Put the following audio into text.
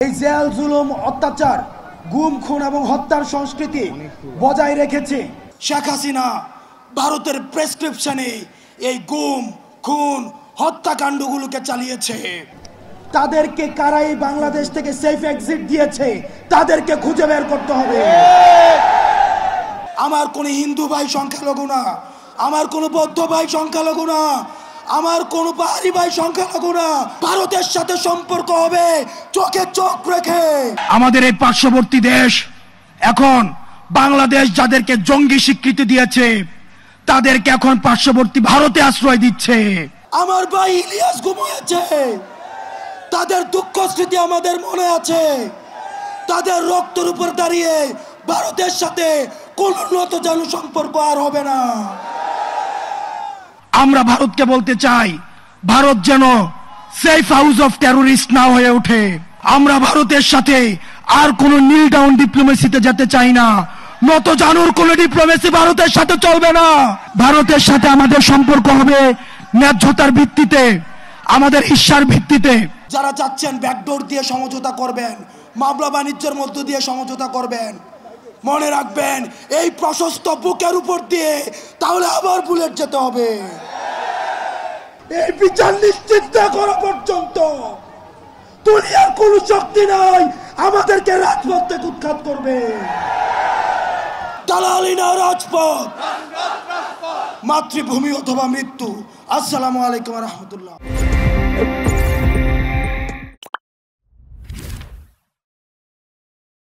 এই জেল জুলুম অত্যাচার গুম খুন এবং হত্যার সংস্কৃতি বজায় রেখেছে শেখ হাসিনা। ভারতের প্রেসক্রিপশনে এই গুম খুন হত্যাকাণ্ডগুলোকে চালিয়েছে। তাদেরকে কারাই বাংলাদেশ থেকে সেফ এক্সিট দিয়েছে, তাদেরকে খুঁজে বের করতে হবে। আমার কোনো হিন্দু ভাই সংখ্যালঘু না, আমার কোনো বৌদ্ধ ভাই সংখ্যালঘু না, আমার কোনো পাহাড়ি ভাই সংখ্যালঘু না। ভারতের সাথে সম্পর্ক হবে চোখে চোখ রেখে। আমাদের এই পার্শ্ববর্তী দেশ এখন বাংলাদেশ যাদেরকে জঙ্গি স্বীকৃতি দিয়েছে তাদেরকে এখন পার্শ্ববর্তী ভারতে আশ্রয় দিচ্ছে। আমার ভাই ইলিয়াস গুম হয়েছে, তাদের দুঃখ স্মৃতি আমাদের মনে আছে। তাদের রক্তের উপর দাঁড়িয়ে ভারতের সাথে কোনো নতজানু সম্পর্ক আর হবে না। আমরা ভারতকে বলতে চাই, ভারত যেন সেফ হাউস অফ টেররিস্ট না হয়ে ওঠে। আমরা ভারতের সাথে আর কোনো নীল ডাউন ডিপ্লোমেসিতে যেতে চাই না। নতজানুর কোনো ডিপ্লোমেসি ভারতের সাথে চলবে না। ভারতের সাথে আমাদের সম্পর্ক হবে ন্যায্যতার ভিত্তিতে, আমাদের ঈর্ষার ভিত্তিতে। যারা চাচ্ছেন ব্যাকডোর দিয়ে সমঝোতা করবেন, মামলা বাণিজ্যের মধ্য দিয়ে সমঝোতা করবেন, মনে রাখবেন এই প্রশস্ত বুকের উপর দিয়ে তাহলে আবার বুলেট যেতে হবে। এই বিচার নিশ্চিত না করা পর্যন্ত দুনিয়ার কোন শক্তি নাই আমাদেরকে রাজপথ থেকে উৎখাত করবে। দালালি না রাজপথ, মাতৃভূমি অথবা মৃত্যু। আসসালামু আলাইকুম ওয়া রাহমাতুল্লাহ।